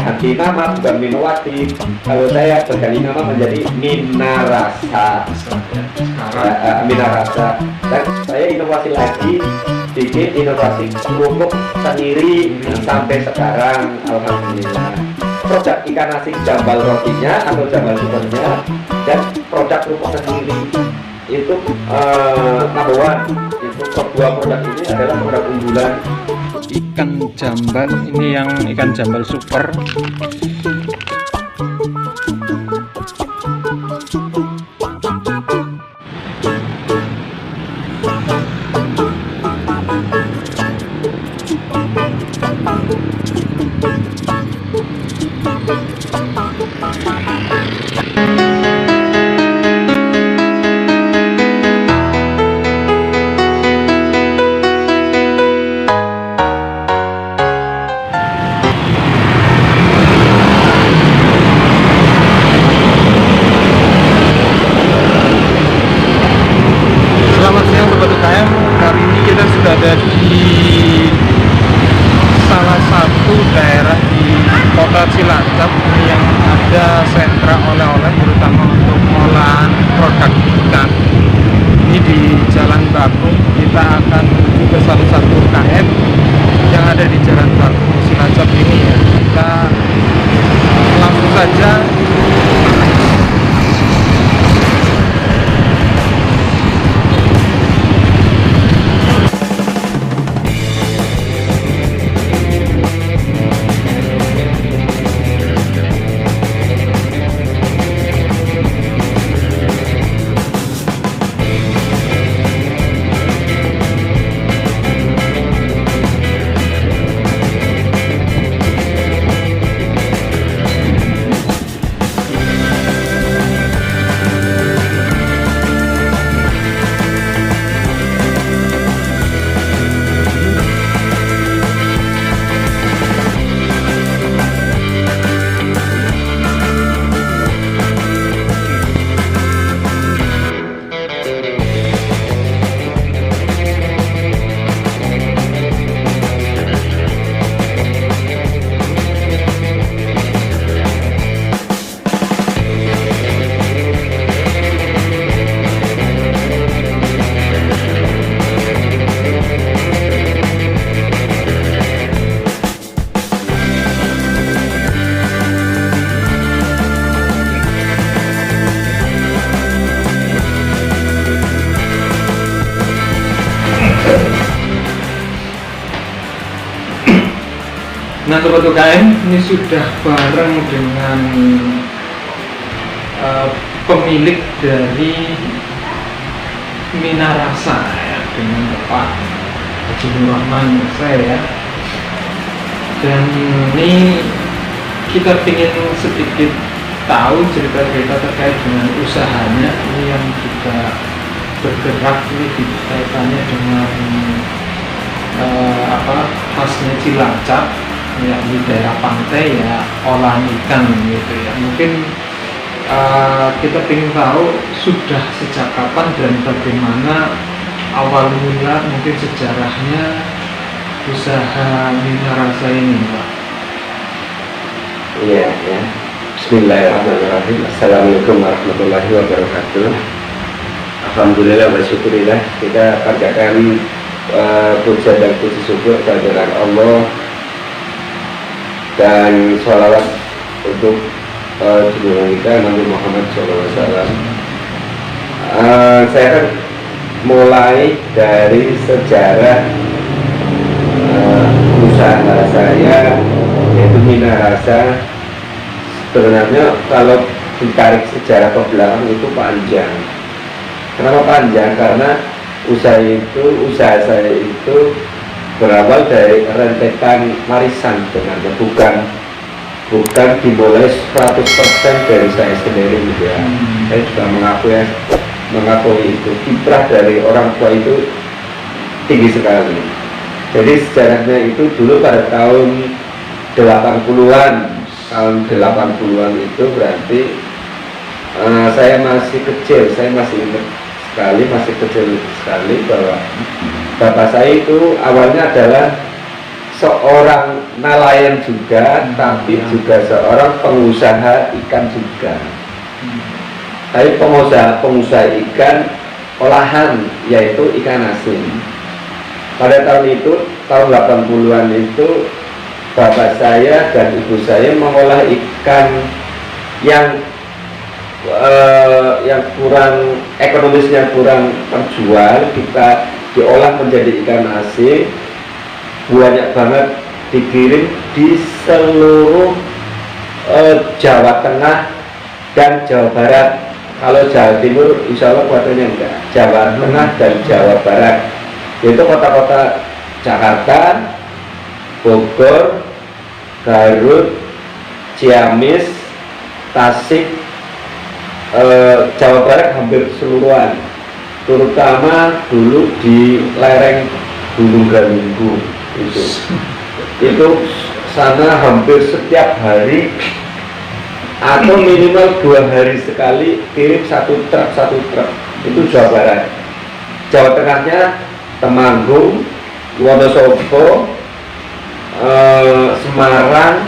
ganti nama bukan Minowati. Kalau saya berganti nama menjadi Minarasa. Minarasa. Dan saya inovasi lagi, bikin inovasi kerupuk sendiri sampai sekarang, alhamdulillah. Produk ikan asin jambal rotinya atau jambal supernya dan produk kerupuk sendiri itu number one. Itu dua produk ini adalah produk unggulan. Ikan jambal ini, yang ikan jambal super. Kali ini kita sudah ada di salah satu daerah di kota Cilacap yang ada sentra oleh-oleh, terutama untuk olahan produk ikan. Ini di Jalan Bakung. Kita akan menuju ke salah satu UKM yang ada di Jalan Bakung Cilacap ini ya. Kita langsung saja. Nah Sobat UKM, ini sudah bareng dengan pemilik dari Minarasa ya, dengan Pak Haji Nur Rahman saya ya. Dan ini kita ingin sedikit tahu cerita-cerita terkait dengan usahanya ini yang juga bergerak ini kaitannya dengan khasnya Cilacap ya, di daerah pantai ya, olahan ikan gitu ya. Mungkin kita ingin tahu sudah sejak kapan dan bagaimana awal mula mungkin sejarahnya usaha Minarasa ini, Pak. Iya ya. Bismillahirrahmanirrahim. Assalamualaikum warahmatullahi wabarakatuh. Alhamdulillah wa syukurillah, kita panjatkan puja dan puji syukur kehadirat Allah dan sholawat untuk junjungan kita Nabi Muhammad SAW. Saya akan mulai dari sejarah usaha saya, yaitu Minarasa. Sebenarnya kalau ditarik sejarah ke belakang itu panjang. Kenapa panjang? Karena usaha saya itu berawal dari rentetan warisan sebenarnya, bukan dimulai 100% dari saya sendiri gitu ya. Saya juga mengakui itu kiprah dari orang tua itu tinggi sekali. Jadi sejarahnya itu dulu pada tahun 80-an itu berarti saya masih kecil, saya masih ingat sekali, masih kecil sekali bahwa bapak saya itu awalnya adalah seorang nelayan juga, tapi juga seorang pengusaha ikan juga. Tapi pengusaha ikan olahan, yaitu ikan asin. Pada tahun itu, tahun 80-an itu, bapak saya dan ibu saya mengolah ikan yang kurang ekonomisnya, kurang terjual, kita diolah menjadi ikan asin, banyak banget dikirim di seluruh Jawa Tengah dan Jawa Barat. Kalau Jawa Timur insya Allah kuotanya enggak. Jawa Tengah dan Jawa Barat, yaitu kota-kota Jakarta, Bogor, Garut, Ciamis, Tasik, Jawa Barat hampir keseluruhan, terutama dulu di lereng Gunung Galunggung itu sana hampir setiap hari atau minimal 2 hari sekali kirim satu truk itu Jawa Barat. Jawa Tengahnya Temanggung, Wonosobo, Semarang,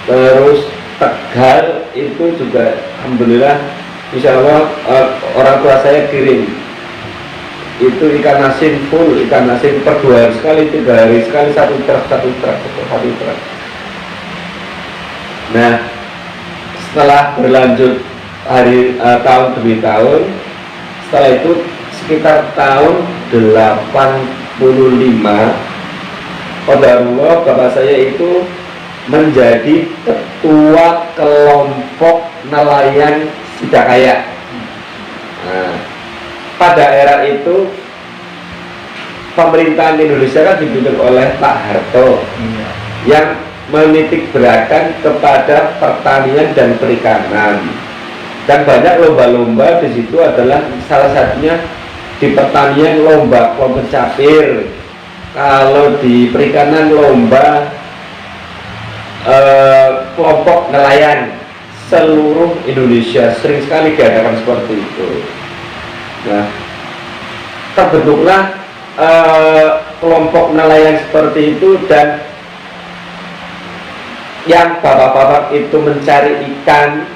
terus Tegal itu juga alhamdulillah insya Allah orang tua saya kirim itu ikan asin full, ikan asin per 2 hari sekali, 3 hari sekali, satu truk. Nah, setelah berlanjut tahun demi tahun, setelah itu sekitar tahun 85, qadarullah bapak saya itu menjadi ketua kelompok nelayan Sidakaya. Nah, pada era itu pemerintahan Indonesia kan dipimpin oleh Pak Harto yang menitik beratkan kepada pertanian dan perikanan, dan banyak lomba-lomba di situ adalah salah satunya di pertanian lomba kelompok capir, kalau di perikanan lomba kelompok nelayan seluruh Indonesia, sering sekali diadakan seperti itu. Nah, terbentuklah kelompok nelayan seperti itu, dan yang bapak-bapak itu mencari ikan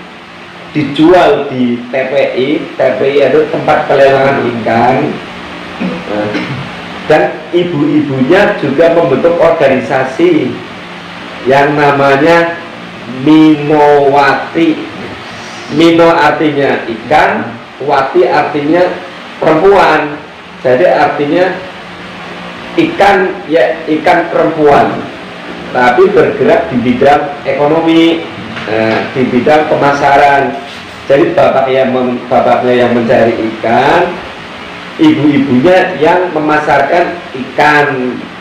dijual di TPI itu tempat pelelangan ikan. Nah, dan ibu-ibunya juga membentuk organisasi yang namanya Minowati. Mino artinya ikan, Wati artinya perempuan, jadi artinya ikan, ya ikan perempuan, tapi bergerak di bidang ekonomi, di bidang pemasaran. Jadi bapaknya yang mencari ikan, ibu-ibunya yang memasarkan ikan,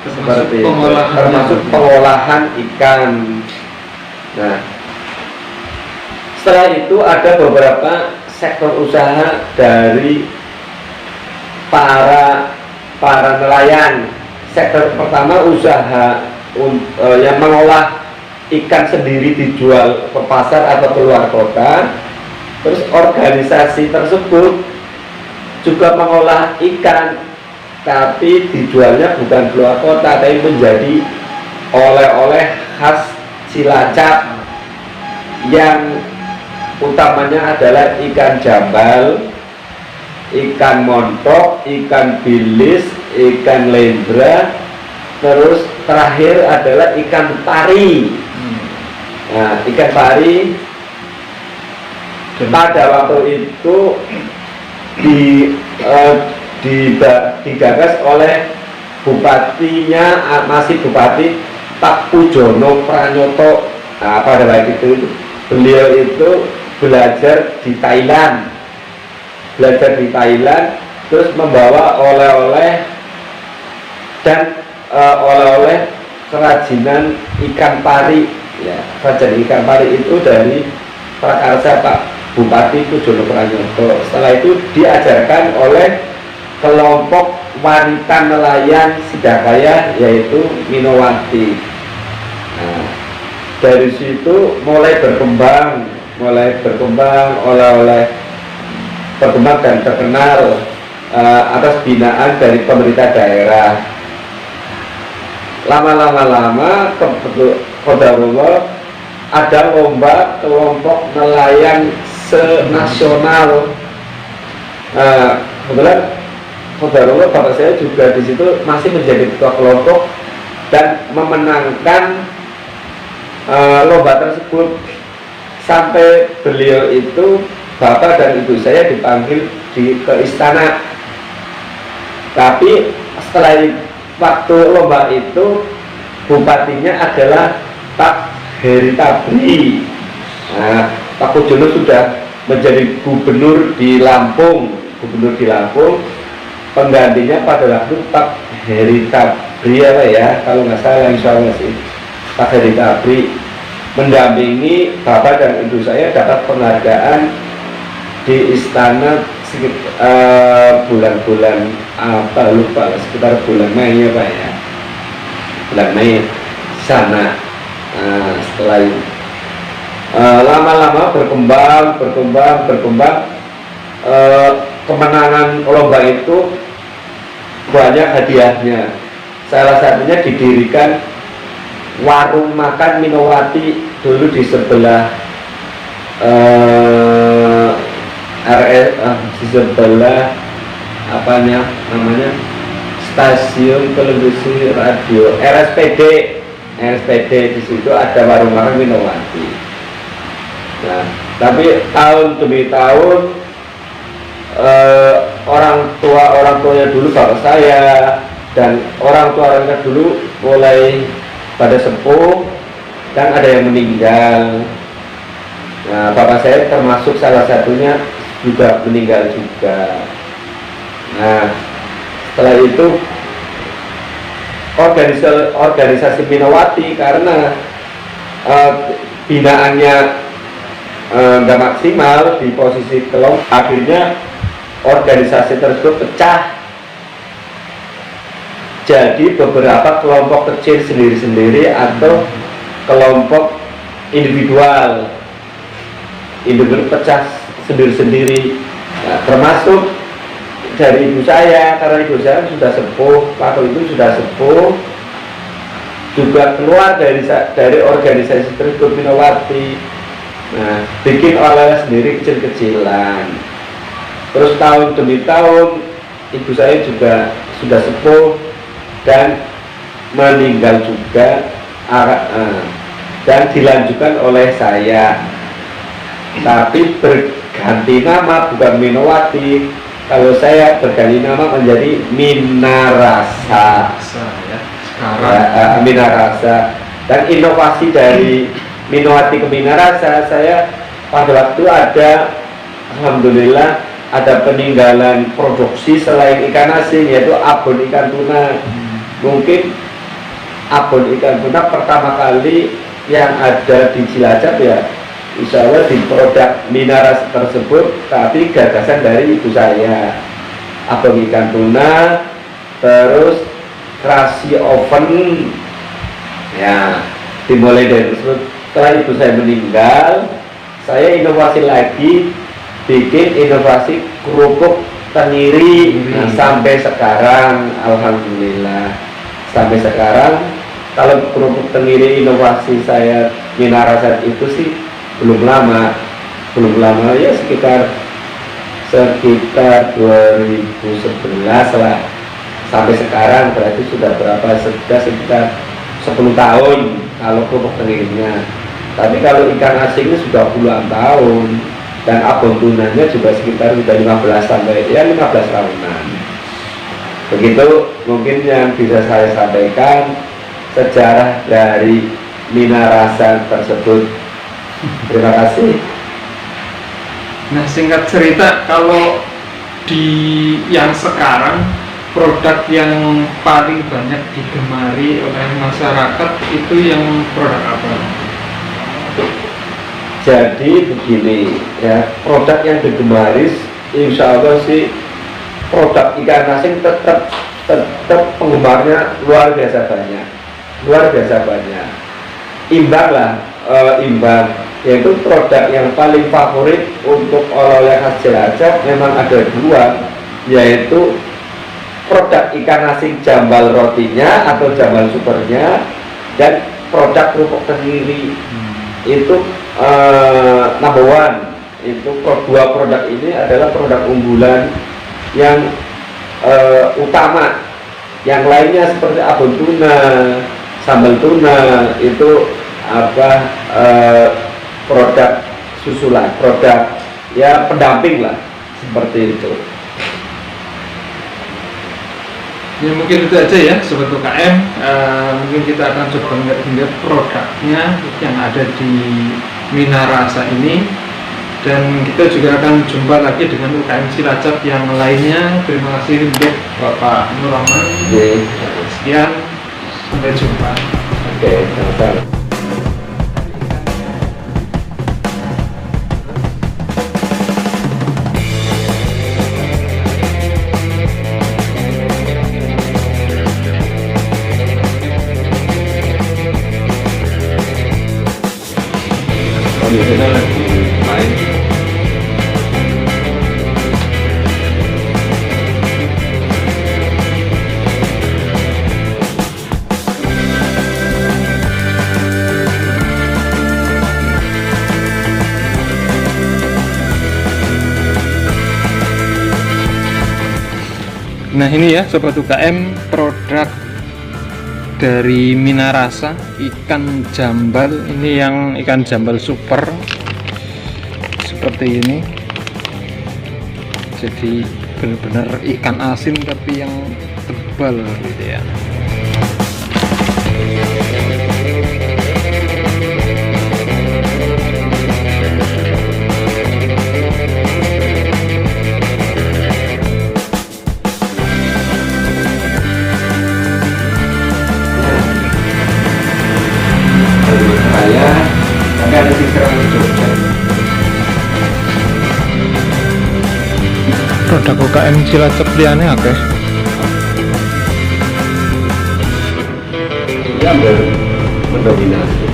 seperti itu, termasuk pengolahan ikan. Nah, setelah itu ada beberapa sektor usaha dari para nelayan. Sektor pertama usaha yang mengolah ikan sendiri dijual ke pasar atau keluar kota. Terus organisasi tersebut juga mengolah ikan, tapi dijualnya bukan keluar kota, tapi menjadi oleh-oleh khas Cilacap, yang utamanya adalah ikan jambal, ikan montok, ikan bilis, ikan lendra, terus terakhir adalah ikan pari. Nah, ikan pari pada waktu itu digagas oleh bupatinya, masih Bupati Pak Pujono Pranyoto. Nah, pada waktu itu beliau itu belajar di Thailand, terus membawa oleh-oleh dan oleh-oleh kerajinan ikan pari. Ya, kerajinan ikan pari itu dari prakarsa Pak Bupati Pujono Pranyoto. Setelah itu diajarkan oleh kelompok wanita nelayan Sidakaya, yaitu Minowati. Nah, dari situ mulai berkembang oleh berkembang dan terkenal atas binaan dari pemerintah daerah. lama qadarullah ada lomba kelompok nelayan senasional. Kebetulan qadarullah bapak saya juga di situ masih menjadi ketua kelompok dan memenangkan lomba tersebut. Sampai beliau itu, bapak dan ibu saya dipanggil ke istana. Tapi setelah waktu lomba itu, bupatinya adalah Pak Heri Tabri. Nah, Pak Pujono sudah menjadi gubernur di Lampung. Penggantinya pada waktu Pak Heri Tabri ya, kalau nggak salah insya Allah sih Pak Heri Tabri mendampingi bapak dan ibu saya dapat penghargaan di istana bulan-bulan apa lupa, sekitar bulan Mei ya Pak ya, bulan Mei sana. Setelah itu lama-lama berkembang kemenangan lomba itu banyak hadiahnya. Salah satunya didirikan warung makan Minowati dulu di sebelah di sebelah namanya stasiun televisi radio RSPD. Di situ ada warung makan Minowati. Nah, tapi tahun demi tahun orang tuanya dulu bapak saya dan orang tuanya dulu mulai pada sepuh dan ada yang meninggal. Nah, bapak saya termasuk salah satunya juga meninggal juga. Nah, setelah itu organisasi Minowati karena binaannya nggak maksimal di posisi kelompok, akhirnya organisasi tersebut pecah jadi beberapa kelompok kecil sendiri-sendiri atau kelompok individual pecah sendiri-sendiri. Nah, termasuk dari ibu saya, karena ibu saya sudah sepuh, waktu itu sudah sepuh, juga keluar dari organisasi tersebut Minowati. Nah, bikin oleh sendiri kecil-kecilan. Terus tahun demi tahun ibu saya juga sudah sepuh dan meninggal juga, dan dilanjutkan oleh saya, tapi berganti nama, bukan Minowati. Kalau saya berganti nama menjadi Minarasa ya, sekarang. Minarasa. Dan inovasi dari Minowati ke Minarasa, saya pada waktu ada, alhamdulillah, ada peninggalan produksi selain ikan asin, yaitu abon ikan tuna. Mungkin abon ikan tuna pertama kali yang ada di Cilacap ya, insya Allah di produk Minaras tersebut, tapi gagasan dari ibu saya. Abon ikan tuna, terus terasi oven, ya dimulai dari tersebut. Setelah ibu saya meninggal, saya inovasi lagi, bikin inovasi kerupuk teniri. Nah, sampai sekarang alhamdulillah, sampai sekarang kalau kerupuk teniri inovasi saya Minarasa itu sih belum lama ya, sekitar 2011 lah sampai sekarang, berarti sudah berapa, sudah sekitar 10 tahun kalau kerupuk tenirinya. Tapi kalau ikan asinnya sudah puluhan tahun, dan abon tunanya juga sekitar sudah 15 sampai 15 tahunan. Begitu mungkin yang bisa saya sampaikan sejarah dari Minarasa tersebut. Terima kasih. Nah, singkat cerita, kalau di yang sekarang produk yang paling banyak digemari oleh masyarakat itu yang produk apa? Jadi begini ya, produk yang digemari insya Allah sih produk ikan asin tetap penggemarnya luar biasa banyak, imbang lah, yaitu produk yang paling favorit untuk oleh-oleh khas Cilacap memang ada dua, yaitu produk ikan asin jambal rotinya atau jambal supernya, dan produk kerupuk tenggiri itu number one. Itu dua produk ini adalah produk unggulan yang utama. Yang lainnya seperti abon tuna, sambal tuna itu produk susulan, produk ya pendamping lah, seperti itu. Ya mungkin itu aja ya Sobat UKM. Mungkin kita akan coba melihat produknya yang ada di Minarasa ini, dan kita juga akan jumpa lagi dengan UKM Cilacap yang lainnya. Terima kasih untuk Bapak Nur Rahman. Sekian, sampai jumpa. Oke, sama-sama. Biasanya lagi main. Nah ini ya Sobat UKM, produk dari Minarasa, ikan jambal. Ini yang ikan jambal super seperti ini. Jadi benar-benar ikan asin tapi yang tebal gitu ya. Saya tapi ada pikiran Jogja. Produk UKM Cilacap liane akeh. Iya, mendominasi.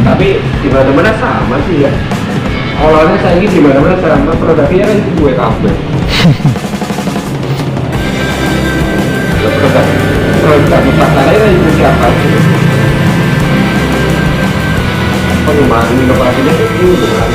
Tapi di mana-mana sama sih ya. Awalnya saya ini di mana-mana sama, produknya kan gue kafe. Produk nusantara itu siapa sih? Pengembangan inovasinya itu dengan